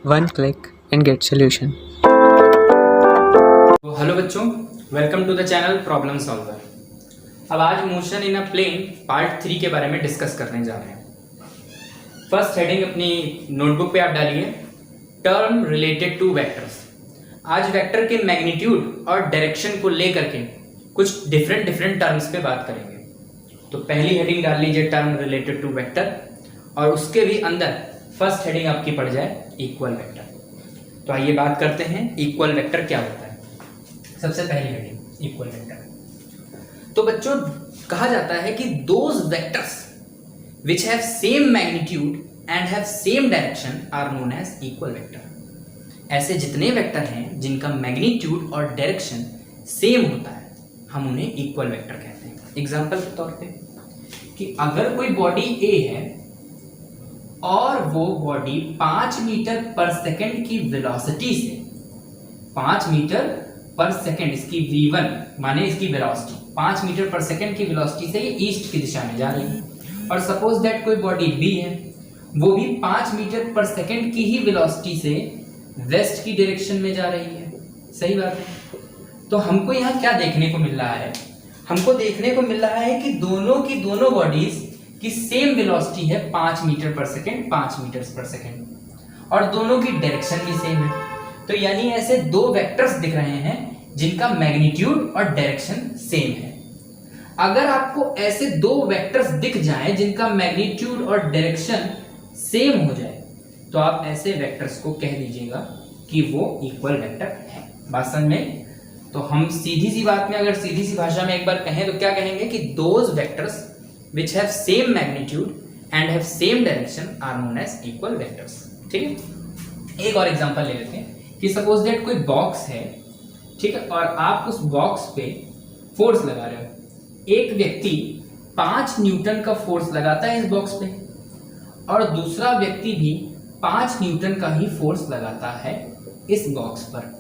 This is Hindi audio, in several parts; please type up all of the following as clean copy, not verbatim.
One click and get solution. Hello बच्चों, welcome to the channel problem solver. अब आज motion in a plane part 3 के बारे में डिस्कस करने जा रहे हैं। फर्स्ट हेडिंग अपनी नोटबुक पे आप डालिए, टर्म रिलेटेड टू वेक्टर्स। आज वेक्टर के मैग्नीट्यूड और डायरेक्शन को लेकर के कुछ डिफरेंट टर्म्स पे बात करेंगे। तो पहली हेडिंग डाल लीजिए टर्म रिलेटेड टू वेक्टर, और उसके भी अंदर फर्स्ट हेडिंग आपकी पड़ जाए इक्वल वेक्टर। तो आइए बात करते हैं इक्वल वेक्टर क्या होता है। सबसे पहली हेडिंग इक्वल वेक्टर। तो बच्चों, कहा जाता है कि those vectors which have same magnitude and have same direction are known as equal vector. ऐसे जितने वेक्टर हैं जिनका मैग्नीट्यूड और डायरेक्शन सेम होता है, हम उन्हें इक्वल वेक्टर कहते हैं। एग्जांपल के तौर पे कि अगर कोई बॉडी ए है और वो बॉडी 5 मीटर पर सेकंड की वेलोसिटी से 5 मीटर पर सेकंड, इसकी v1 माने इसकी वेलोसिटी 5 मीटर पर सेकंड की वेलोसिटी से ये ईस्ट की दिशा में जा रही है, और सपोज दैट कोई बॉडी b है, वो भी 5 मीटर पर सेकंड की ही वेलोसिटी से वेस्ट की डायरेक्शन में जा रही है। सही बात है। तो हमको यहाँ क्या देखने को मिल रहा है? हमको देखने को मिल रहा है कि दोनों की दोनों बॉडीज की सेम वेलोसिटी है 5 मीटर पर सेकंड, 5 मीटर पर सेकंड, और दोनों की डायरेक्शन भी सेम है। तो यानी ऐसे दो वेक्टर्स दिख रहे हैं जिनका मैग्नीट्यूड और डायरेक्शन सेम है। अगर आपको ऐसे दो वेक्टर्स दिख जाएं जिनका मैग्नीट्यूड और डायरेक्शन सेम हो जाए, तो आप ऐसे वेक्टर्स को कह दीजिएगा कि वो इक्वल वेक्टर है। बात समझ में? तो हम सीधी सी बात में, अगर सीधी सी भाषा में एक बार कहें तो क्या कहेंगे कि those vectors which have same magnitude and have same direction are known as equal vectors। ठीक है। एक और एग्जांपल ले लेते हैं कि सपोज दैट कोई बॉक्स है, ठीक है, और आप उस बॉक्स पे फोर्स लगा रहे हो। एक व्यक्ति 5 न्यूटन का फोर्स लगाता है इस बॉक्स पे, और दूसरा व्यक्ति भी 5 न्यूटन का ही फोर्स लगाता है इस बॉक्स पर।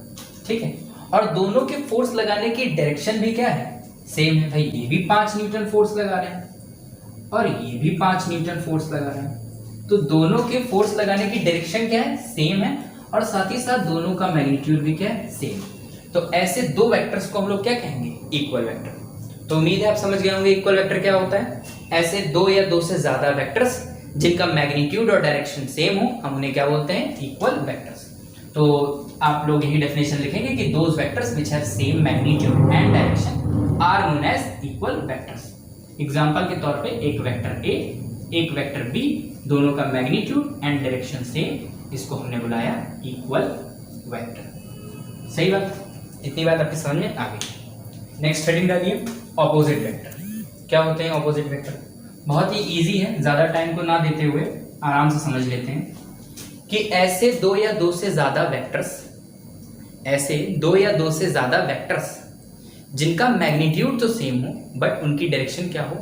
ठीक है। और दोनों के फोर्स लगाने की डायरेक्शन भी क्या है? सेम है। भाई ये भी 5 न्यूटन फोर्स लगा रहे हैं और ये भी 5 न्यूटन फोर्स लगा रहे हैं। तो दोनों के फोर्स लगाने की डायरेक्शन क्या है? सेम है, और साथ ही साथ दोनों का मैग्नीट्यूड भी क्या है? सेम। तो ऐसे दो वेक्टर्स को हम लोग क्या कहेंगे? Equal vector. तो उम्मीद है आप समझ गए होंगे इक्वल वेक्टर क्या होता है। ऐसे दो या दो से ज्यादा वेक्टर्स जिनका मैग्नीट्यूड और डायरेक्शन सेम हो, हम उन्हें क्या बोलते हैं? Equal vectors. तो आप लोग यही डेफिनेशन लिखेंगे कि those vectors which have same magnitude and direction are known as equal vectors. Example के तौर पे एक वेक्टर ए, एक वेक्टर बी, दोनों का मैग्नीट्यूड एंड डायरेक्शन सेम, इसको हमने बुलाया इक्वल वेक्टर। सही बात? इतनी बात आपके समझ में आ गई। नेक्स्ट हेडिंग डालिए ऑपोजिट वेक्टर। क्या होते हैं ऑपोजिट वेक्टर? बहुत ही इजी है, ज्यादा टाइम को ना देते हुए आराम से समझ लेते हैं कि ऐसे दो या दो से ज्यादा वेक्टर्स जिनका मैग्नीट्यूड तो सेम हो बट उनकी डायरेक्शन क्या हो?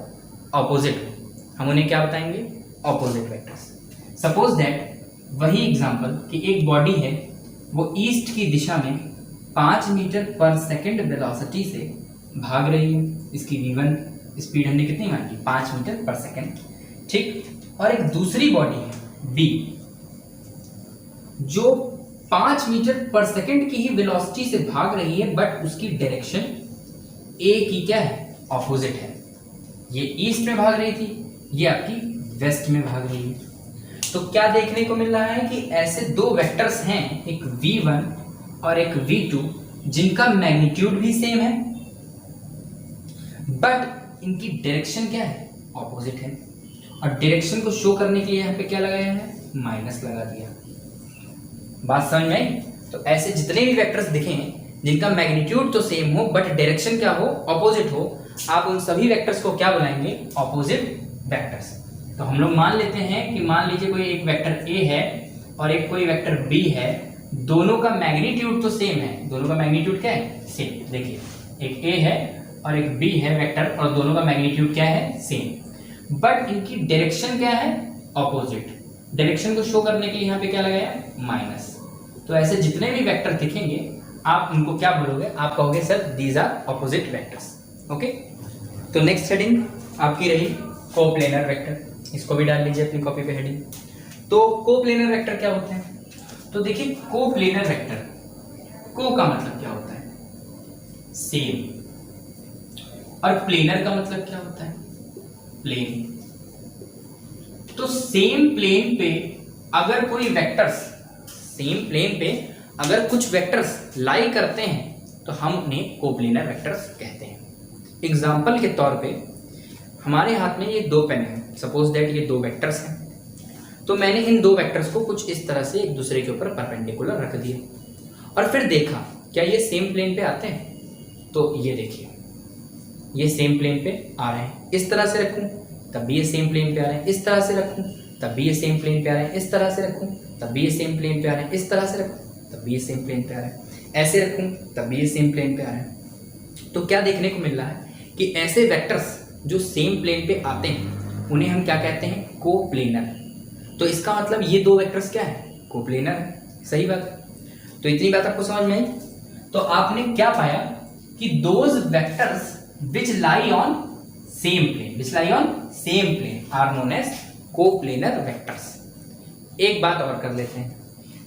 ऑपोजिट हो, हम उन्हें क्या बताएंगे? Opposite vectors. सपोज दैट वही एग्जांपल कि एक बॉडी है, वो ईस्ट की दिशा में 5 मीटर पर सेकंड वेलोसिटी से भाग रही है। इसकी v1 स्पीड हमने कितनी मानी? 5 मीटर पर सेकंड। ठीक। और एक दूसरी बॉडी है b, जो 5 मीटर पर सेकंड की ही वेलोसिटी से भाग रही है, बट उसकी डायरेक्शन ए की क्या है? ऑपोजिट है। ये ईस्ट में भाग रही थी, ये आपकी वेस्ट में भाग रही है। तो क्या देखने को मिल रहा है कि ऐसे दो वेक्टर्स हैं, एक v1 और एक v2, जिनका मैग्नीट्यूड भी सेम है बट इनकी डायरेक्शन क्या है? ऑपोजिट है। और डायरेक्शन को शो करने के लिए यहाँ पे क्या लगाया है? माइनस लगा दिया। बात समझ में आई? तो ऐसे जितने भी वेक्टर्स दिखें जिनका मैग्नीट्यूड तो सेम हो बट डायरेक्शन क्या हो? ऑपोजिट हो, आप उन सभी वेक्टर्स को क्या बुलाएंगे? Opposite vectors. तो हम लोग मान लेते हैं कि मान लीजिए कोई एक वेक्टर ए है और एक कोई वेक्टर बी है, दोनों का मैग्नीट्यूड तो सेम है। दोनों का मैग्नीट्यूड क्या है? सेम। देखिए, एक ए है और एक बी है वेक्टर, और दोनों का मैग्नीट्यूड क्या है? सेम, बट इनकी डायरेक्शन क्या है? ऑपोजिट। डायरेक्शन को शो करने के लिए यहाँ पे क्या लगाया? माइनस। तो ऐसे जितने भी वेक्टर दिखेंगे आप उनको क्या बोलोगे? आप कहोगे sir these are opposite vectors. Okay. तो नेक्स्ट हेडिंग आपकी रही कोप्लेनर वेक्टर। इसको भी डाल लीजिए अपनी कॉपी पे हेडिंग। तो कोप्लेनर वेक्टर क्या होते हैं? तो देखिए कोप्लेनर वेक्टर, को का मतलब क्या होता है? सेम, और प्लेनर का मतलब क्या होता है? प्लेन। तो सेम प्लेन पे अगर कोई वेक्टर्स, सेम प्लेन पे अगर कुछ वेक्टर्स लाई करते हैं तो हम उन्हें कोप्लेनर वेक्टर्स कहते हैं। एग्जाम्पल के तौर पे हमारे हाथ में ये दो पेन है, सपोज दैट ये दो वेक्टर्स हैं, तो मैंने इन दो वेक्टर्स को कुछ इस तरह से एक दूसरे के ऊपर परपेंडिकुलर रख दिए और फिर देखा क्या ये सेम प्लेन पे आते हैं। तो ये देखिए ये सेम प्लेन पे आ रहे हैं, इस तरह से रखूं तब भी ये सेम प्लेन पे आ रहे हैं, इस तरह से रखूं तब भी ये सेम प्लेन पे आ रहे हैं, इस तरह से रखूं तब भी ये सेम प्लेन पे आ रहे हैं, इस तरह से रखूं तब भी ये सेम प्लेन पे आ रहे हैं, ऐसे रखूं तब भी ये सेम प्लेन पे आ रहे हैं। तो क्या देखने को मिल रहा है कि ऐसे वेक्टर्स जो सेम प्लेन पे आते हैं उन्हें हम क्या कहते हैं? कोप्लेनर। तो इसका मतलब ये दो वेक्टर्स क्या है? कोप्लेनर है। सही बात है। तो इतनी बात आपको समझ में आई। तो आपने क्या पाया कि those vectors which lie on same plane, which lie on same plane are known as coplanar vectors. एक बात और कर लेते हैं।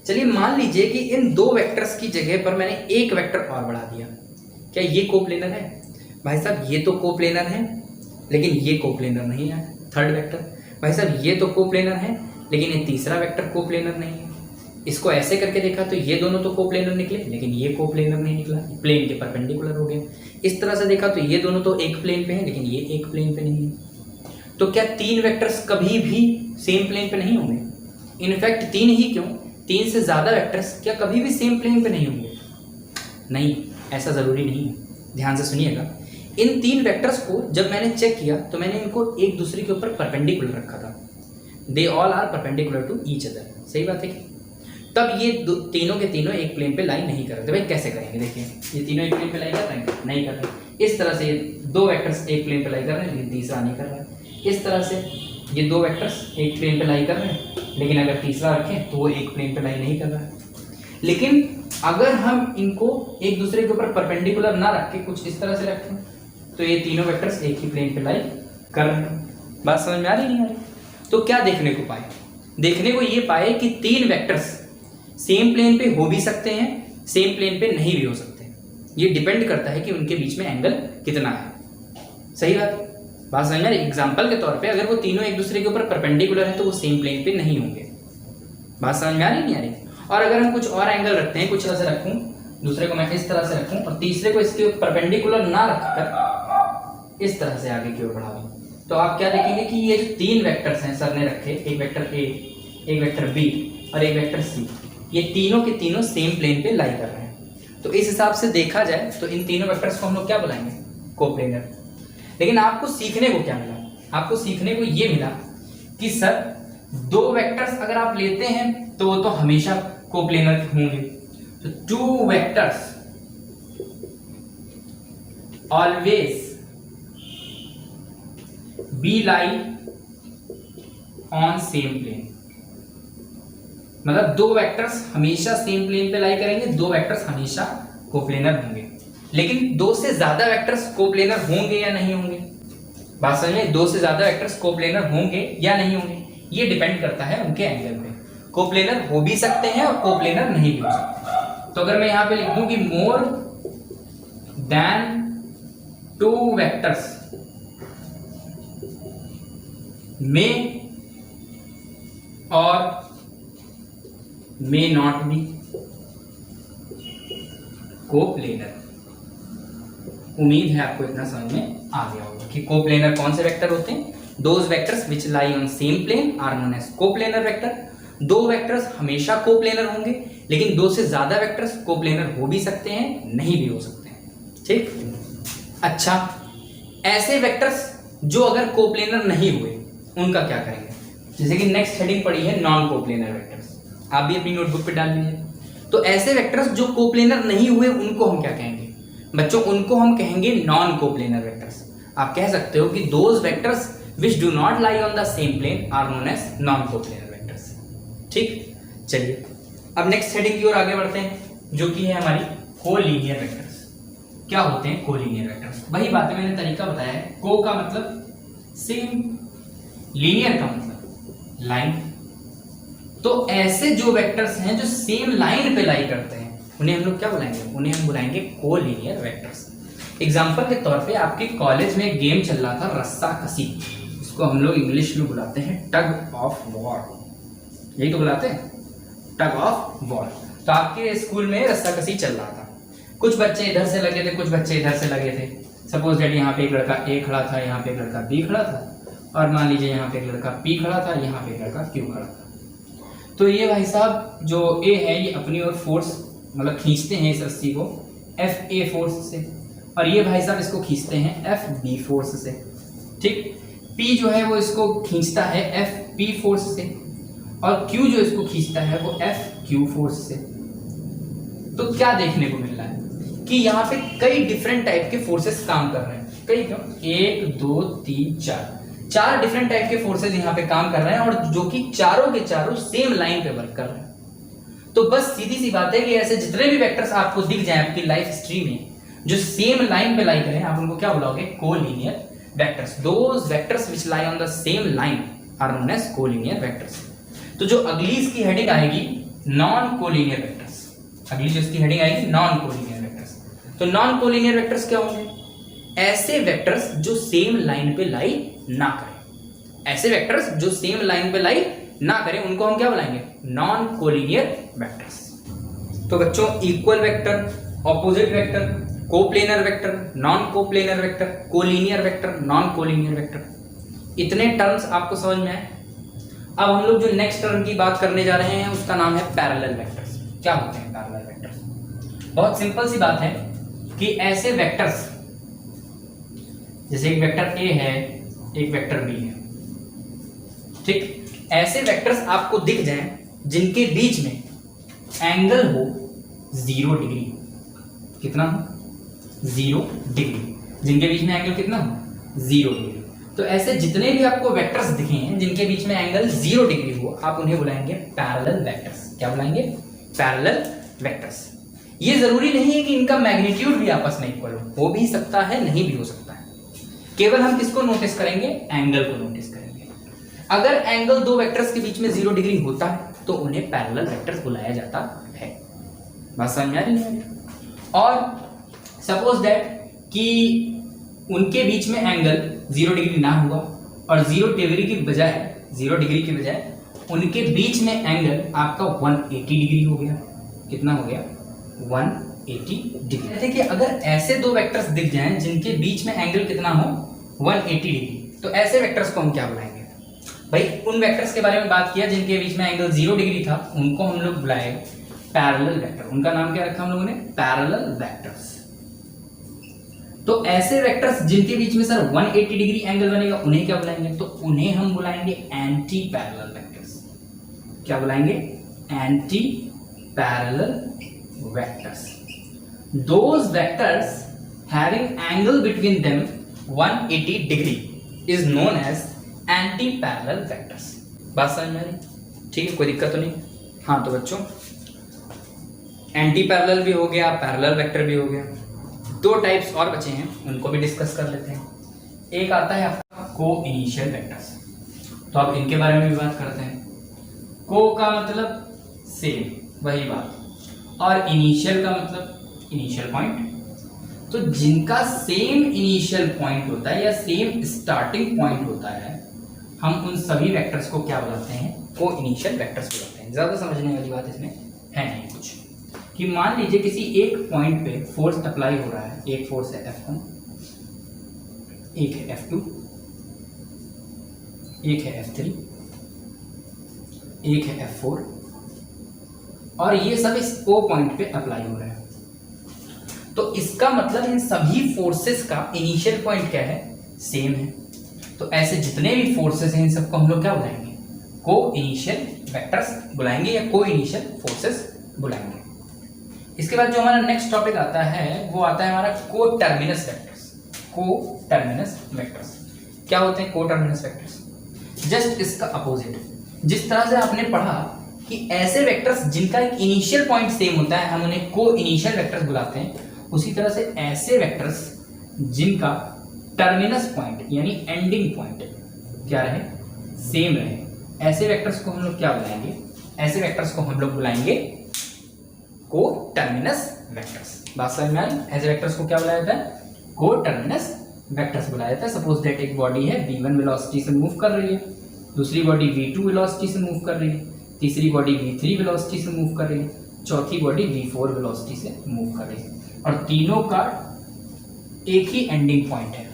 चलिए मान लीजिए कि इन दो वेक्टर्स की जगह पर मैंने एक वेक्टर और बढ़ा दिया, क्या ये कोप्लेनर है? भाई साहब ये तो कोप्लेनर है लेकिन ये कोप्लेनर नहीं है। थर्ड वेक्टर, भाई साहब ये तो कोप्लेनर है लेकिन ये तीसरा वेक्टर कोप्लेनर नहीं है। इसको ऐसे करके देखा तो ये दोनों तो कोप्लेनर निकले लेकिन ये कोप्लेनर नहीं निकला, प्लेन के परपेंडिकुलर हो गए। इस तरह से देखा तो ये दोनों तो एक प्लेन पे हैं लेकिन ये एक प्लेन पे नहीं है। तो क्या तीन वेक्टर्स कभी भी सेम प्लेन पे नहीं होंगे? इनफैक्ट तीन ही क्यों, तीन से ज्यादा वेक्टर्स क्या कभी भी सेम प्लेन पे नहीं होंगे? नहीं, ऐसा जरूरी नहीं है। ध्यान से सुनिएगा। इन तीन वेक्टर्स को जब मैंने चेक किया तो मैंने इनको एक दूसरे के ऊपर परपेंडिकुलर रखा था। They all are perpendicular to each other. सही बात है कि तब ये तीनों के तीनों एक प्लेन पे लाइन नहीं कर रहे थे। भाई कैसे करेंगे? देखिए ये तीनों एक प्लेन पे लाइन कर रहे हैं? नहीं कर रहे। इस तरह से ये दो वेक्टर्स एक प्लेन पे लाई कर रहे हैं लेकिन तीसरा नहीं कर रहा है। इस तरह से ये दो वेक्टर्स एक प्लेन पे लाई कर रहे हैं लेकिन अगर तीसरा रखें तो वो एक प्लेन पे लाई नहीं कर रहा है। लेकिन अगर हम इनको एक दूसरे के ऊपर परपेंडिकुलर ना रख के कुछ इस तरह से रखें तो ये तीनों वेक्टर्स एक ही प्लेन पे लाई कर रहे हैं। बात समझ में आ रही नहीं आ रही? तो क्या देखने को पाए? देखने को ये पाए कि तीन वेक्टर्स सेम प्लेन पे हो भी सकते हैं, सेम प्लेन पे नहीं भी हो सकते। ये डिपेंड करता है कि उनके बीच में एंगल कितना है। सही बात समझ में आ रही? एग्जाम्पल के तौर पे अगर वो तीनों एक दूसरे के ऊपर परपेंडिकुलर है तो वो सेम प्लेन पे नहीं होंगे। बात समझ में आ रही नहीं आ रही? और अगर हम कुछ और एंगल रखते हैं, कुछ तरह से रखूं, दूसरे को मैं इस तरह से रखूं और तीसरे को इसके परपेंडिकुलर ना रखकर इस तरह से आगे की ओर बढ़ा दूं, तो आप क्या देखेंगे कि ये जो तीन वेक्टर्स हैं सर ने रखे, एक वेक्टर ए, एक वेक्टर बी और एक वेक्टर सी, ये तीनों के तीनों सेम प्लेन पे लाई कर रहे हैं। तो इस हिसाब से देखा जाए तो इन तीनों वेक्टर्स को हम लोग क्या बुलाएंगे? कोप्लेनर। लेकिन आपको सीखने को क्या मिला? आपको सीखने को ये मिला कि सर दो वेक्टर्स अगर आप लेते हैं तो वो तो हमेशा कोप्लेनर होंगे। तो two vectors always be lie on same plane. मतलब दो वेक्टर्स हमेशा सेम प्लेन पे लाई करेंगे, दो वेक्टर्स हमेशा कोप्लेनर होंगे। लेकिन दो से ज्यादा वेक्टर्स कोप्लेनर होंगे या नहीं होंगे? बात समझ में? दो से ज्यादा वेक्टर्स कोप्लेनर होंगे या नहीं होंगे, ये डिपेंड करता है उनके एंगल पे। कोप्लेनर हो भी सकते हैं और कोप्लेनर नहीं भी हो सकते। तो अगर मैं यहां पे लिख दूं कि मोर देन टू वेक्टर्स में और मे नॉट बी कोप्लेनर। उम्मीद है आपको इतना समझ में आ गया होगा कि कोप्लेनर कौन से वेक्टर होते हैं। Those vectors which lie on same plane are known as coplanar vector. दो वेक्टर्स हमेशा कोप्लेनर होंगे लेकिन दो से ज्यादा वेक्टर्स कोप्लेनर हो भी सकते हैं, नहीं भी हो सकते हैं। ठीक। अच्छा, ऐसे वेक्टर्स जो अगर कोप्लेनर नहीं हुए उनका क्या करेंगे? जैसे कि नेक्स्ट हेडिंग पड़ी है नॉन कोप्लेनर वेक्टर्स, आप भी अपनी नोटबुक पे डाल लीजिए। तो ऐसे वेक्टर्स जो कोप्लेनर नहीं हुए उनको हम क्या कहेंगे बच्चों? उनको हम कहेंगे नॉन कोप्लेनर वेक्टर्स। आप कह सकते हो कि those vectors which do not lie on the same plane are known as non coplanar vectors. ठीक, चलिए अब नेक्स्ट हेडिंग की ओर आगे बढ़ते हैं जो कि है हमारी कोलीनियर वेक्टर्स। क्या होते हैं कोलीनियर वेक्टर्स? वही बातें मैंने तरीका बताया है। को का मतलब सेम, लीनियर का मतलब लाइन, तो ऐसे जो वेक्टर्स हैं जो सेम लाइन पे लाई करते हैं उन्हें हम लोग क्या बुलाएंगे, उन्हें हम बुलाएंगे कोलिनियर वेक्टर्स। एग्जाम्पल के तौर पे आपके कॉलेज में एक गेम चल रहा था रस्सा कसी, इसको हम लोग इंग्लिश में बुलाते हैं टग ऑफ वॉर, यही तो बुलाते हैं टग ऑफ वॉर। तो आपके स्कूल में रस्सा कसी चल रहा था, कुछ बच्चे इधर से लगे थे, कुछ बच्चे इधर से लगे थे। सपोज दैट यहाँ पे एक लड़का ए खड़ा था, यहाँ पे एक लड़का बी खड़ा था, और मान लीजिए यहाँ पे एक लड़का पी खड़ा था, यहाँ पे एक लड़का क्यू खड़ा था। तो ये भाई साहब जो ए है ये अपनी ओर फोर्स मतलब खींचते हैं इस रस्सी को एफ ए फोर्स से, और ये भाई साहब इसको खींचते हैं एफ बी फोर्स से, ठीक। पी जो है वो इसको खींचता है एफ पी फोर्स से, और क्यू जो इसको खींचता है वो एफ क्यू फोर्स से। तो क्या देखने को मिल रहा है कि यहाँ पे कई डिफरेंट टाइप के फोर्सेस काम कर रहे हैं, कई क्यों, 1 2 3 4 डिफरेंट टाइप के फोर्सेस यहाँ पे काम कर रहे हैं, और जो कि चारों के चारों सेम लाइन पे वर्क कर रहे हैं। तो बस सीधी सी बात है कि ऐसे जितने भी वेक्टर्स आपको दिख जाए आपकी लाइफ स्ट्रीम में जो सेम लाइन पे लाई करें, आप उनको क्या बुलाओगे, collinear vectors. Those vectors which lie on the same line are known as collinear vectors. तो जो अगली इसकी हेडिंग आएगी नॉन कोलिनियर वेक्टर्स, अगली जो इसकी हेडिंग आएगी नॉन कोलिनियर वेक्टर्स। तो नॉन कोलिनियर वेक्टर्स क्या होंगे, ऐसे वेक्टर्स जो सेम लाइन पे लाई ना करें, ऐसे वेक्टर्स जो सेम लाइन पे लाई ना करें उनको हम क्या बुलाएंगे, नॉन कोलिनियर वेक्टर्स। तो बच्चों equal vector, opposite vector, coplanar vector, non coplanar vector, collinear vector, non collinear vector, इतने टर्म्स आपको समझ में आए। अब हम लोग जो नेक्स्ट टर्म की बात करने जा रहे हैं उसका नाम है पैरेलल वेक्टर्स। क्या होते हैं पैरेलल वेक्टर्स? बहुत सिंपल सी बात है कि ऐसे वेक्टर्स जैसे एक वेक्टर ए है एक वेक्टर बी है, ठीक, ऐसे वेक्टर्स आपको दिख जाएं जिनके बीच में एंगल हो 0 डिग्री, कितना हो, 0 डिग्री, जिनके बीच में एंगल कितना हो 0 डिग्री। तो ऐसे जितने भी आपको वेक्टर्स दिखे हैं जिनके बीच में एंगल 0 डिग्री हो आप उन्हें बुलाएंगे पैरेलल वेक्टर्स। क्या बुलाएंगे, पैरेलल वेक्टर्स। ये जरूरी नहीं है कि इनका मैग्नीट्यूड भी आपस में इक्वल हो भी सकता है, नहीं भी हो सकता है। केवल हम किसको नोटिस करेंगे, एंगल को नोटिस करेंगे। अगर एंगल दो वेक्टर्स के बीच में 0 डिग्री होता है तो उन्हें पैरेलल वेक्टर्स बुलाया जाता है। बात समझ में आ रही है? और सपोज दैट कि उनके बीच में एंगल 0 डिग्री ना हुआ और 0 डिग्री की बजाय उनके बीच में एंगल आपका 180 डिग्री हो गया। कितना हो गया, 180 डिग्री। कहते हैं कि अगर ऐसे दो वेक्टर्स दिख जाएं जिनके बीच में एंगल कितना हो 180 डिग्री, तो ऐसे वेक्टर्स को हम क्या बुलाएंगे भाई? उन वेक्टर्स के बारे में बात किया जिनके बीच में एंगल 0 डिग्री था, उनको हम लोग बुलाए पैरेलल वेक्टर। उनका नाम क्या रखा हम लोगों ने, पैरेलल वेक्टर्स। तो ऐसे वेक्टर्स जिनके बीच में सर 180 डिग्री एंगल बनेगा उन्हें क्या बुलाएंगे? तो उन्हें हम बुलाएंगे एंटी पैरेलल वेक्टर्स। क्या बुलाएंगे? Anti parallel vectors. Those vectors having angle between them 180 degree is known as anti-parallel vectors। बात समझ में आ रही? ठीक है, कोई दिक्कत तो नहीं? हाँ तो बच्चों एंटी पैरेलल भी हो गया, पैरेलल वेक्टर भी हो गया। दो टाइप्स और बचे हैं, उनको भी डिस्कस कर लेते हैं। एक आता है आपका को इनिशियल वेक्टर्स, तो अब इनके बारे में भी बात करते हैं। को का मतलब सेम वही बात, और इनिशियल का मतलब इनिशियल पॉइंट। तो जिनका सेम इनिशियल पॉइंट होता है या सेम स्टार्टिंग पॉइंट होता है, हम उन सभी वेक्टर्स को क्या बुलाते हैं? को इनिशियल वेक्टर्स बुलाते हैं। ज्यादा समझने वाली बात इसमें है नहीं कुछ, कि मान लीजिए किसी एक पॉइंट पे फोर्स अप्लाई हो रहा है। एक फोर्स है F1, एक है F2, एक है F3, एक है F4, और ये सब इस O पॉइंट पे अप्लाई हो रहा है। तो इसका मतलब इन सभी फोर्सेस का इनिशियल पॉइंट क्या है? सेम है। तो ऐसे जितने भी फोर्सेस हैं इन सबको हम लोग क्या बुलाएंगे? को इनिशियल वेक्टर्स बुलाएंगे या को इनिशियल फोर्सेस बुलाएंगे। इसके बाद जो हमारा नेक्स्ट टॉपिक आता है वो आता है हमारा को टर्मिनस वेक्टर्स। को टर्मिनस वेक्टर्स क्या होते हैं? को टर्मिनस वेक्टर्स जस्ट इसका अपोजिट। जिस तरह से आपने पढ़ा कि ऐसे वेक्टर्स जिनका एक इनिशियल पॉइंट सेम होता है हम उन्हें को इनिशियल वेक्टर्स बुलाते हैं, उसी तरह से ऐसे वेक्टर्स जिनका टर्मिनस पॉइंट यानी एंडिंग पॉइंट क्या रहे? सेम रहे, ऐसे वेक्टर्स को हम लोग क्या बुलाएंगे? ऐसे वेक्टर्स को हम लोग बुलाएंगे कोटर्मिनस वेक्टर्स। बात समझ में आई? ऐसे वेक्टर्स को क्या बुलाया जाता है? कोटर्मिनस वेक्टर्स बुलाया जाता है। सपोज दैट एक बॉडी है v1 वेलोसिटी से मूव कर रही है, दूसरी बॉडी v2 वेलोसिटी से मूव कर रही है, तीसरी बॉडी v3 वेलोसिटी से मूव कर रही है, चौथी बॉडी v4 वेलोसिटी से मूव कर रही है, और तीनों का एक ही एंडिंग पॉइंट है।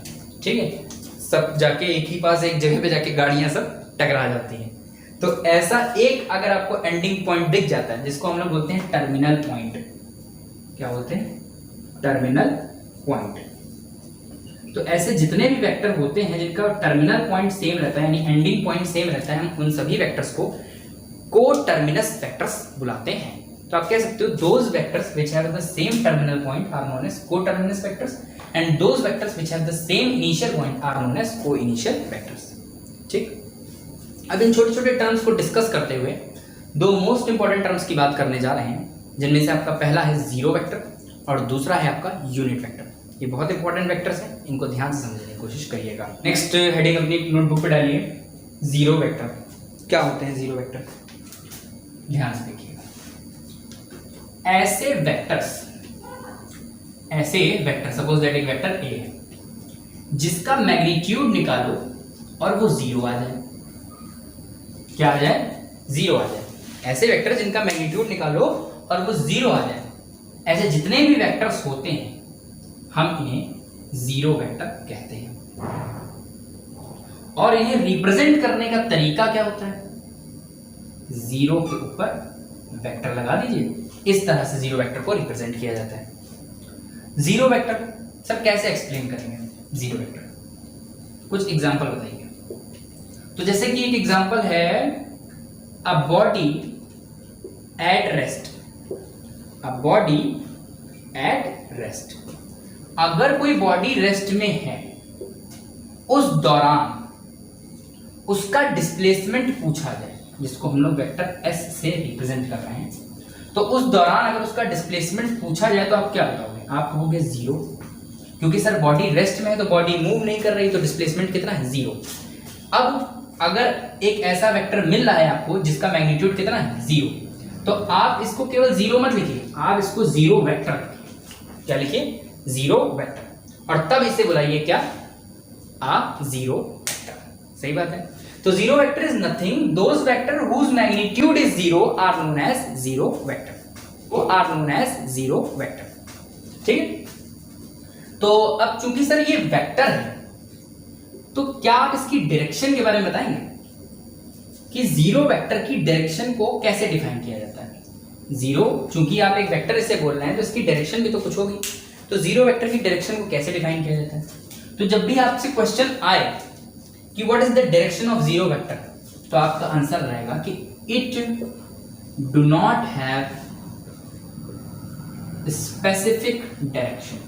ठीक है, सब जाके एक ही पास एक जगह पे जाके गाड़ियां सब टकरा जाती हैं। तो ऐसा एक अगर आपको एंडिंग पॉइंट दिख जाता है, जिसको हम लोग बोलते हैं टर्मिनल पॉइंट। क्या बोलते हैं? Terminal point. तो ऐसे जितने भी वेक्टर होते हैं जिनका टर्मिनल पॉइंट सेम रहता है, यानी एंडिंग पॉइंट सेम रहता है, हम उन सभी वेक्टर्स को कोटर्मिनस वेक्टर्स बुलाते हैं। तो आप कह सकते हो those vectors which have the same terminal point are known as coterminous vectors and those vectors which have the same initial point are known as coinitial vectors. ठीक, अब इन छोटे छोटे टर्म्स को डिस्कस करते हुए दो मोस्ट इंपॉर्टेंट टर्म्स की बात करने जा रहे हैं, जिनमें से आपका पहला है जीरो वेक्टर और दूसरा है आपका यूनिट वेक्टर। ये बहुत इंपॉर्टेंट वेक्टर्स हैं, इनको ध्यान से समझने की कोशिश करिएगा। नेक्स्ट हेडिंग अपनी नोटबुक पे डालिए, जीरो वेक्टर। क्या होते हैं जीरो वेक्टर? ध्यान से देखिएगा। ऐसे वेक्टर सपोज दैट एक वेक्टर ए है जिसका मैग्नीट्यूड निकालो और वो जीरो आ जाए। क्या आ जाए? जीरो आ जाए। ऐसे वेक्टर जिनका मैग्नीट्यूड निकालो और वो जीरो आ जाए, ऐसे जितने भी वेक्टर्स होते हैं हम इन्हें जीरो वेक्टर कहते हैं। और इन्हें रिप्रेजेंट करने का तरीका क्या होता है? जीरो के ऊपर वेक्टर लगा दीजिए, इस तरह से जीरो वेक्टर को रिप्रेजेंट किया जाता है। जीरो वेक्टर सर कैसे एक्सप्लेन करेंगे? जीरो वेक्टर कुछ एग्जांपल बताइए। तो जैसे कि एक एग्जांपल है a body at rest. A body at rest, अगर कोई बॉडी रेस्ट में है, उस दौरान उसका डिस्प्लेसमेंट पूछा जाए, जिसको हम लोग वेक्टर एस से रिप्रेजेंट कर रहे हैं, तो उस दौरान अगर उसका डिस्प्लेसमेंट पूछा जाए तो आप क्या बताओगे? आप कहोगे जीरो, क्योंकि सर बॉडी रेस्ट में है तो बॉडी मूव नहीं कर रही, तो डिस्प्लेसमेंट कितना है? जीरो। अब अगर एक ऐसा वेक्टर मिल रहा है आपको जिसका मैग्नीट्यूड कितना है? जीरो, तो आप इसको केवल जीरो मत लिखिए, आप इसको जीरो वेक्टर लिखिए। क्या लिखिए? Zero vector. और तब इसे बुलाइए क्या? आप जीरो वेक्टर। सही बात है। तो zero vector is nothing, those vector whose magnitude is zero are known as zero vector. वो are known as zero vector. ठीक है, तो अब चूंकि सर ये वेक्टर है, तो क्या आप इसकी डायरेक्शन के बारे में बताएंगे कि जीरो वेक्टर की डायरेक्शन को कैसे डिफाइन किया जाता है? जीरो, चूंकि आप एक वेक्टर इसे बोल रहे हैं तो इसकी डायरेक्शन भी तो कुछ होगी, तो जीरो वेक्टर की डायरेक्शन को कैसे डिफाइन किया जाता है? तो जब भी आपसे क्वेश्चन आए कि what is the direction of zero vector, तो आपका आंसर रहेगा कि it do not have specific direction.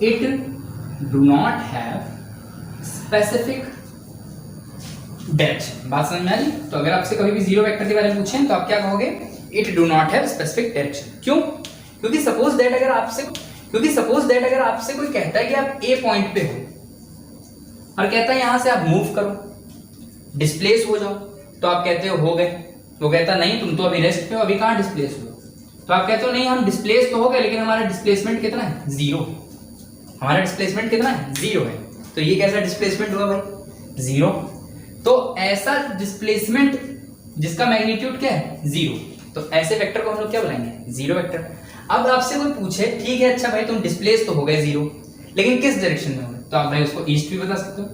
It do not have specific direction. बात समझ में आ रही? तो अगर आपसे कभी भी जीरो वेक्टर के बारे में पूछें तो आप क्या कहोगे? It do not have specific direction. क्यों? क्योंकि सपोज दैट अगर आपसे कोई कहता है कि आप ए पॉइंट पे हो और कहता है यहां से आप मूव करो, डिस्प्लेस हो जाओ, तो आप कहते हो गए। वो कहता नहीं, तुम तो अभी रेस्ट पे हो, अभी कहां डिस्प्लेस हो? तो आप कहते हो नहीं, हम डिस्प्लेस तो हो गए, लेकिन हमारा डिस्प्लेसमेंट कितना है? जीरो। हमारा डिस्प्लेसमेंट कितना है? जीरो है। तो ये कैसा डिस्प्लेसमेंट हुआ भाई? जीरो। तो ऐसा डिस्प्लेसमेंट जिसका मैग्नीट्यूड क्या है? जीरो, तो ऐसे वेक्टर को हम लोग क्या बुलाएंगे? Zero vector. अब आपसे कोई पूछे ठीक है, अच्छा भाई तुम डिस्प्लेस तो हो गए जीरो, लेकिन किस डायरेक्शन में हो गए? तो आप भाई उसको ईस्ट भी बता सकते हो,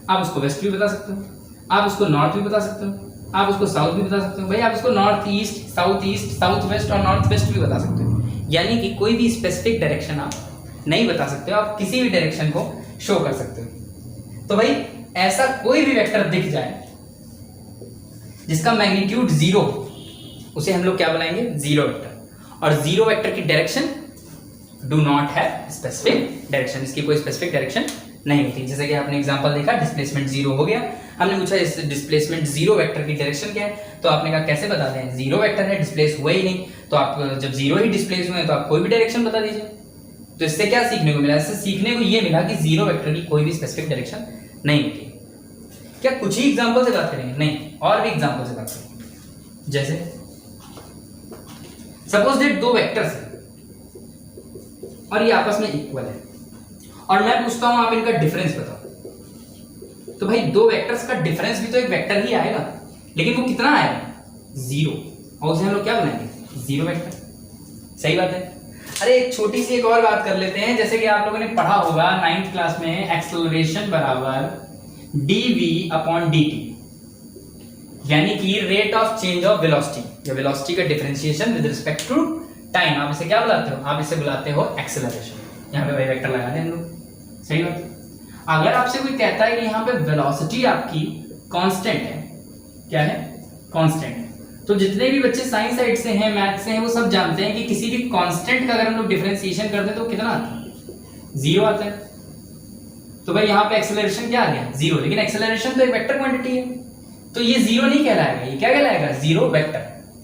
आप उसको वेस्ट भी बता सकते हो, आप उसको नॉर्थ भी बता सकते हो, आप उसको साउथ भी बता सकते हो। भाई आप उसको नॉर्थ ईस्ट, साउथ वेस्ट और नॉर्थ वेस्ट भी बता सकते हो। यानी कि कोई भी स्पेसिफिक डायरेक्शन आप नहीं बता सकते हो, आप किसी भी डायरेक्शन को शो कर सकते हो। तो भाई ऐसा कोई भी वेक्टर दिख जाए जिसका मैग्नीट्यूड जीरो, उसे हम लोग क्या बुलाएंगे? Zero vector. और जीरो वेक्टर की direction do not have specific direction, इसकी कोई स्पेसिफिक डायरेक्शन नहीं होती। जैसे कि आपने एग्जांपल देखा, डिस्प्लेसमेंट जीरो हो गया, हमने पूछा इस डिस्प्लेसमेंट जीरो वेक्टर की डायरेक्शन क्या है, तो आपने कहा कैसे बता दें? जीरो वेक्टर है, डिस्प्लेस हुआ ही नहीं, तो आप जब जीरो ही डिस्प्लेस हुए तो आप कोई भी डायरेक्शन बता दीजिए। तो इससे क्या सीखने को मिला? इससे सीखने को ये मिला कि जीरो वेक्टर की कोई भी स्पेसिफिक डायरेक्शन नहीं होती। क्या कुछ ही एग्जांपल से बात करेंगे? नहीं, और भी एग्जांपल से बात करेंगे। जैसे सपोज दैट दो वेक्टर्स हैं और ये आपस में इक्वल है और मैं पूछता हूं आप इनका डिफरेंस बताओ, तो भाई दो वेक्टर्स का डिफरेंस भी तो एक वेक्टर ही आएगा, लेकिन वो कितना आएगा? 0, और उसे हम लोग क्या बनाएंगे? 0 वेक्टर। सही बात है। अरे एक छोटी सी एक और बात कर लेते हैं, जैसे कि आप लोगों ने पढ़ा होगा 9th क्लास में एक्सेलरेशन बराबर dv/dt, यानी कि rate of change of velocity या वेलोसिटी का differentiation with respect to time. आप इसे क्या बुलाते हो? आप इसे बुलाते हो एक्सेलरेशन। यहाँ पे वही वेक्टर लगा दें हम लोग। सही बात। अगर आपसे कोई कहता है कि यहाँ पे वेलोसिटी आपकी कांस्टेंट है, क्या है? कांस्टेंट है, तो जितने भी बच्चे साइंस साइड से हैं, मैथ से हैं, वो सब जानते हैं कि किसी भी कांस्टेंट का अगर हम लोग डिफरेंशिएशन करते हैं तो कितना आता है? 0 आता है। तो भाई यहाँ पे एक्सेलरेशन क्या आ गया? 0। लेकिन एक्सेलरेशन तो एक वेक्टर क्वांटिटी है, तो ये 0 नहीं कहलाएगा, ये क्या कहलाएगा? 0 वेक्टर।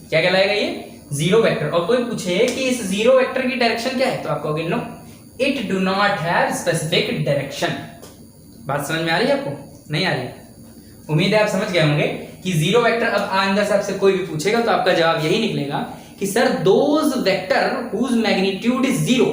क्या कहलाएगा ये? 0 वेक्टर। और कोई पूछे कि इस 0 वेक्टर की डायरेक्शन क्या है, तो आप कहोगे no, it do not have specific direction. बात समझ में आ रही है आपको? नहीं आ रही? उम्मीद है आप समझ गए होंगे कि 0 वेक्टर। अब आइंदा से आपसे कोई भी पूछेगा तो आपका जवाब यही निकलेगा कि sir those vector whose magnitude is 0,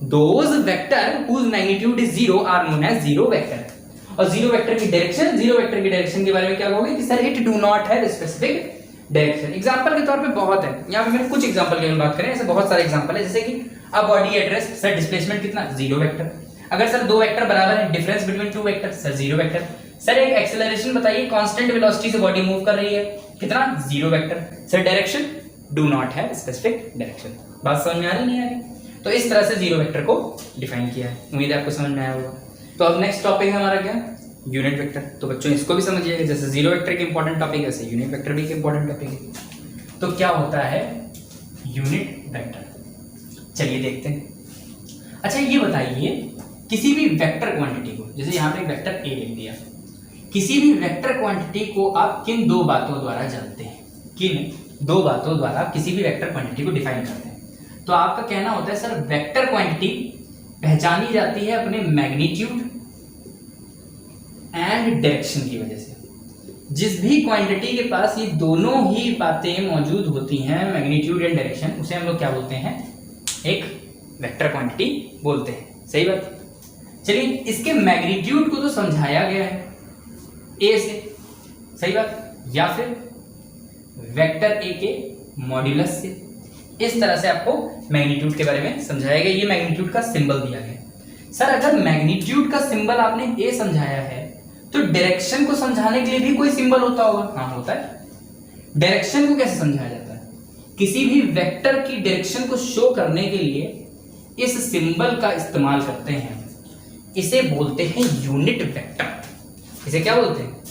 those vector whose magnitude is 0 are known as 0 vector. और 0 वेक्टर की डायरेक्शन, 0 वेक्टर की डायरेक्शन के बारे में क्या कहोगे कि sir it do not have specific direction. Example के तौर पे बहुत है, यहाँ पे मैंने कुछ एग्जांपल की बात करें, ऐसे बहुत सारे एग्जांपल है, जैसे कि अब बॉडी एड्रेस, सर डिस्प्लेसमेंट कितना? 0 वेक्टर। अगर सर दो वेक्टर बराबर है, difference between two vector, sir 0 vector. Sir एक एक्सेलरेशन बताइए, कांस्टेंट वेलोसिटी से बॉडी मूव कर रही है, कितना? 0 vector. Sir direction do not have specific direction. बात समझ में आ रही नहीं आ रही? तो इस तरह से 0 वेक्टर को डिफाइन किया है। उम्मीद है आपको समझ में आया होगा। तो अब नेक्स्ट टॉपिक है हमारा क्या? Unit vector. तो बच्चों इसको भी समझिएगा, जैसे 0 वेक्टर की इंपॉर्टेंट टॉपिक है, वैसे यूनिट वेक्टर भी एक इंपॉर्टेंट टॉपिक है। तो क्या होता है यूनिट वेक्टर? चलिए देखते हैं। अच्छा ये बताइए, किसी भी वेक्टर क्वांटिटी को, जैसे यहाँ पे एक वेक्टर ए लिख दिया, किसी भी वेक्टर क्वांटिटी को आप किन 2 बातों द्वारा जानते हैं? किन 2 बातों द्वारा किसी भी वेक्टर क्वांटिटी को डिफाइन करते हैं? तो आपका कहना होता है सर वेक्टर क्वांटिटी पहचानी जाती है अपने मैग्नीट्यूड एंड डायरेक्शन की वजह से। जिस भी क्वांटिटी के पास ये दोनों ही बातें मौजूद होती हैं, मैग्नीट्यूड एंड डायरेक्शन, उसे हम लोग क्या बोलते हैं? एक वेक्टर क्वांटिटी बोलते हैं। सही बात। चलिए इसके मैग्नीट्यूड को तो समझाया गया है ए से, सही बात, या फिर वेक्टर ए के मॉड्यूलस से। इस तरह से आपको मैग्नीट्यूड के बारे में समझाया गया। ये मैग्नीट्यूड का सिंबल दिया गया। सर अगर मैग्नीट्यूड का सिंबल आपने ए समझाया है तो डायरेक्शन को समझाने के लिए भी कोई सिंबल होता होगा? हाँ होता है। डायरेक्शन को कैसे समझाया जाता है? किसी भी वेक्टर की डायरेक्शन को शो करने के लिए इस सिंबल का इस्तेमाल करते हैं। इसे बोलते हैं यूनिट वेक्टर। इसे क्या बोलते हैं?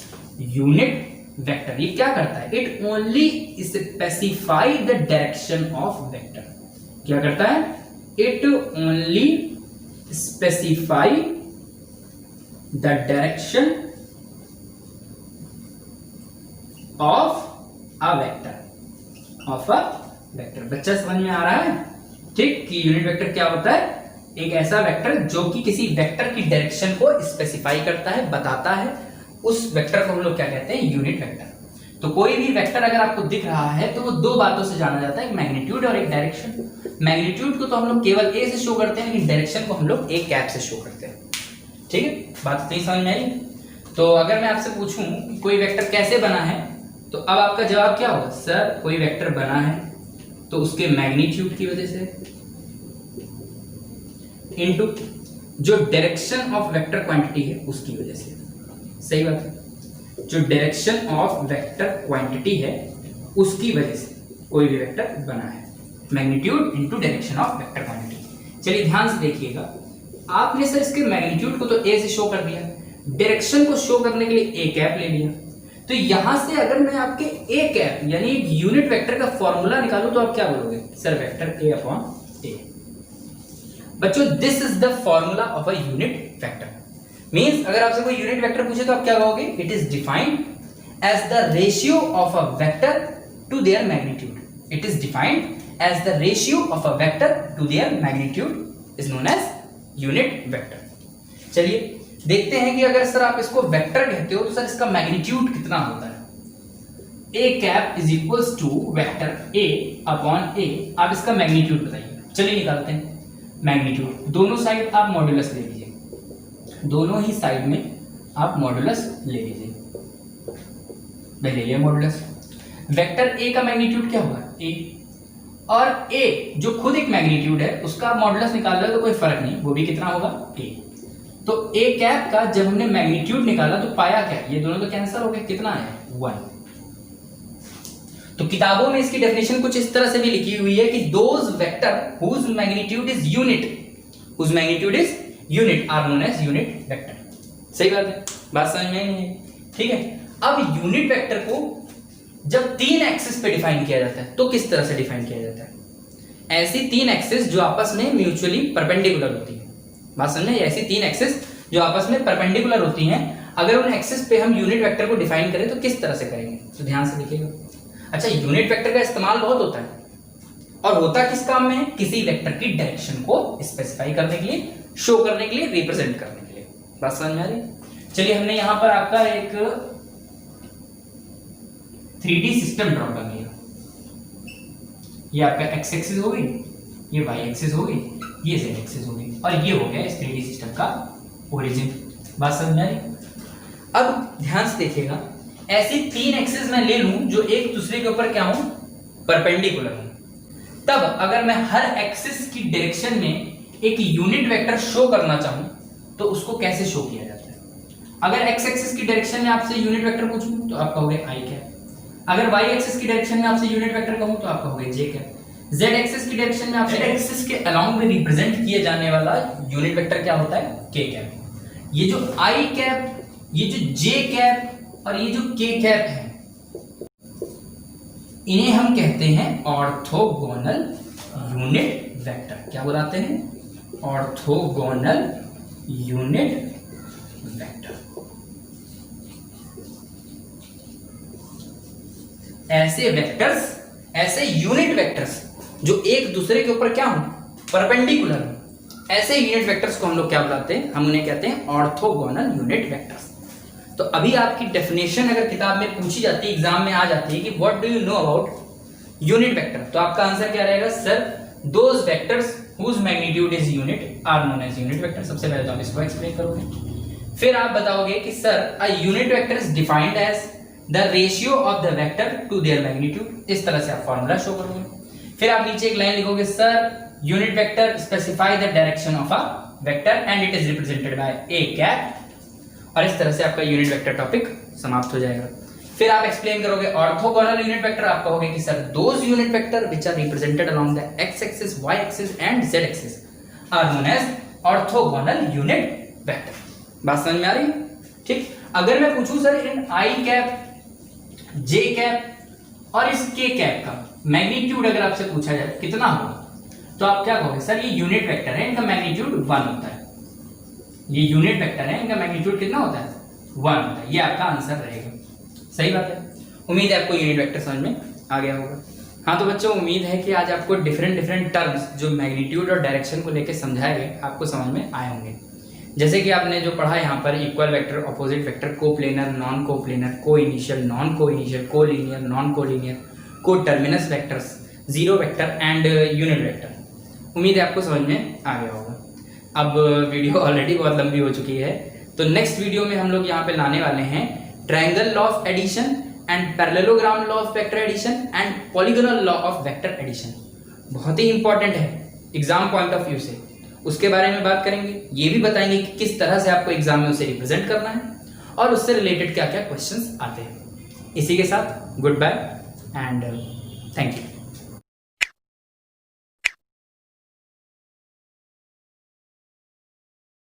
Unit vector. ये क्या करता है? It only specify the direction of vector. क्या करता है? It only specify the direction of a vector, of a vector. बच्चा समझ में आ रहा है? ठीक, कि यूनिट वेक्टर क्या होता है? एक ऐसा वेक्टर जो कि किसी वेक्टर की डायरेक्शन को स्पेसिफाई करता है, बताता है। उस वेक्टर को हम लोग क्या कहते हैं? Unit vector. तो कोई भी वेक्टर अगर आपको दिख रहा है तो वो 2 बातों से जाना जाता है, एक मैग्नीट्यूड और एक डायरेक्शन। मैग्नीट्यूड को तो हम लोग केवल ए से शो करते हैं, लेकिन डायरेक्शन को हम लोग ए कैप से शो करते हैं। ठीक है, बात सही समझ में आई? तो अगर मैं आपसे पूछूं कोई वेक्टर कैसे बना है, तो अब आपका जवाब क्या होगा? सर कोई वेक्टर बना है तो उसके मैग्नीट्यूड की वजह से इनटू जो डायरेक्शन ऑफ वेक्टर क्वांटिटी है उसकी वजह से। सही बात है। जो डायरेक्शन ऑफ वेक्टर क्वांटिटी है उसकी वजह से कोई भी वेक्टर बना है। Magnitude into direction of vector quantity. चलिए ध्यान से देखिएगा, आपने सर इसके मैग्नीट्यूड को तो ए से शो कर दिया, डायरेक्शन को शो करने के लिए ए कैप ले लिया। तो यहां से अगर मैं आपके ए कैप यानी एक यूनिट वेक्टर का फॉर्मूला निकालूं तो आप क्या बोलोगे? सर वेक्टर ए अपॉन ए। बच्चों this is the formula of a unit vector. Means अगर आपसे कोई यूनिट वेक्टर पूछे तो आप क्या कहोगे? It is defined as the ratio of a vector to their magnitude. It is defined as the ratio of a vector to their magnitude is known as unit vector. चलिए देखते हैं कि अगर सर आप इसको वेक्टर कहते हो तो सर इसका मैग्नीट्यूड कितना होता है? A cap is equals to vector a upon a. आप इसका मैग्नीट्यूड बताइए। चलिए निकालते हैं मैग्नीट्यूड। दोनों साइड आप मॉड्यूलस ले लीजिए, दोनों ही साइड में आप मॉड्यूलस ले लीजिए। मैं ले लिया मॉड्यूलस। वेक्टर ए का मैग्नीट्यूड क्या होगा? ए, और ए जो खुद एक मैग्नीट्यूड है उसका आप मॉड्यूलस निकाल रहे हो तो कोई फर्क नहीं, वो भी कितना होगा? ए। तो ए कैप का जब हमने मैग्नीट्यूड निकाला तो पाया क्या? ये दोनों तो कैंसिल हो गए, कितना है? 1। तो किताबों में इसकी डेफिनेशन कुछ इस तरह से भी लिखी हुई है कि those vector whose magnitude is unit are known as unit vector. सही बात है, बात समझ में नहीं है? ठीक है। अब यूनिट वेक्टर को जब 3 एक्सिस पे डिफाइन किया जाता है तो किस तरह से डिफाइन किया जाता है? ऐसी 3 एक्सिस जो आपस में म्यूचुअली परपेंडिकुलर होती है। बात समझे? ऐसी 3 एक्सिस जो आपस में परपेंडिकुलर होती हैं, अगर उन एक्सिस पे हम यूनिट वेक्टर को डिफाइन करें तो किस तरह से करेंगे? तो ध्यान से देखिएगा। अच्छा, यूनिट वेक्टर का इस्तेमाल बहुत होता है और होता किस काम में है? किसी वेक्टर की डायरेक्शन को स्पेसिफाई करने के लिए, शो करने के लिए, रिप्रेजेंट करने के लिए। बात समझ में आ रही? चलिए, हमने यहां पर आपका एक 3D सिस्टम ड्रॉ कर लिया। ये आपका एक्स एक्सिस हो गई, ये वाई एक्सिस हो गई, ये जेड एक्सिस हो गई, और ये हो गया इस 3D सिस्टम का ओरिजिन। बात समझ में आ रही? अब ध्यान से देखिएगा, ऐसी 3 एक्सिस मैं ले लूं जो एक दूसरे के ऊपर क्या हूं? परपेंडिकुलर हूं। तब अगर मैं हर एक्सिस की डायरेक्शन में एक यूनिट वेक्टर शो करना चाहूं तो उसको कैसे शो किया जाता है? अगर एक्स एक्सिस की डायरेक्शन में आपसे यूनिट वेक्टर पूछूं तो आप कहोगे आई कैप। अगर वाई एक्सिस की डायरेक्शन में आपसे यूनिट वेक्टर कहूं तो आप कहोगे जे कैप। जेड एक्सिस की डायरेक्शन में आपसे जेड एक्सिस के अलोंग में रिप्रेजेंट किए जाने वाला यूनिट वेक्टर क्या होता है? के कैप। ये जो आई कैप, ये जो जे कैप और ये जो के कैप है, इन्हें हम कहते हैं ऑर्थोगोनल यूनिट वेक्टर। क्या बुलाते हैं? Orthogonal unit vector. ऐसे वेक्टर्स, ऐसे यूनिट वेक्टर्स जो एक दूसरे के ऊपर क्या हो? परपेंडिकुलर हो, ऐसे यूनिट वेक्टर्स को हम लोग क्या बुलाते हैं? हम उन्हें कहते हैं ऑर्थोगोनल यूनिट वेक्टर्स। तो अभी आपकी डेफिनेशन अगर किताब में पूछी जाती है, एग्जाम में आ जाती है कि what do you know about unit vector, तो आपका आंसर क्या रहेगा? Sir, those vectors whose magnitude is unit are known as unit vector. सबसे पहले तो आप इसको एक्सप्लेन करोगे, फिर आप बताओगे कि sir a unit vector is defined as the ratio of the vector to their magnitude. इस तरह से आप फॉर्मूला शो करोगे। फिर आप नीचे एक लाइन लिखोगे, sir unit vector specify the direction of a vector and it is represented by A cap. और इस तरह से आपका यूनिट वेक्टर टॉपिक समाप्त हो जाएगा। फिर आप एक्सप्लेन करोगे ऑर्थोगोनल यूनिट वेक्टर। आप कहोगे कि sir those unit vector which are represented along the X axis, Y axis and Z axis are known as orthogonal unit vector. बात समझ में आ रही है? ठीक। अगर मैं पूछूं सर इन आई कैप, जे कैप और इस के कैप का मैग्नीट्यूड अगर आपसे पूछा जाए कितना होगा, तो आप क्या कहोगे? सर ये यूनिट वेक्टर है, इनका मैग्नीट्यूड 1 होता है। ये यूनिट वेक्टर है, इनका मैग्नीट्यूड कितना होता है? 1 होता है। ये आपका आंसर रहेगा। सही बात है। उम्मीद है आपको यूनिट वेक्टर समझ में आ गया होगा। हाँ तो बच्चों, उम्मीद है कि आज आपको डिफरेंट टर्म्स जो मैग्नीट्यूड और डायरेक्शन को लेकर समझाए गए आपको समझ में आए होंगे। जैसे कि आपने जो पढ़ा यहाँ पर इक्वल वेक्टर, अपोजिट वेक्टर, को प्लेनर, नॉन को प्लेनर, को इनिशियल, नॉन को इनिशियल, को लीनियर, नॉन को लीनियर, को terminus vectors, zero vector and unit vector. उम्मीद है आपको समझ में आ गया होगा। अब वीडियो ऑलरेडी बहुत लंबी हो चुकी है, तो नेक्स्ट वीडियो में हम लोग यहाँ पे लाने वाले हैं triangle law of addition and parallelogram law of vector addition and polygonal law of vector addition. बहुत ही इंपॉर्टेंट है एग्जाम पॉइंट ऑफ व्यू से, उसके बारे में बात करेंगे। ये भी बताएंगे कि किस तरह से आपको एग्जाम में उसे रिप्रेजेंट करना है और उससे रिलेटेड क्या क्या क्वेश्चंस आते हैं। इसी के साथ good bye and thank you.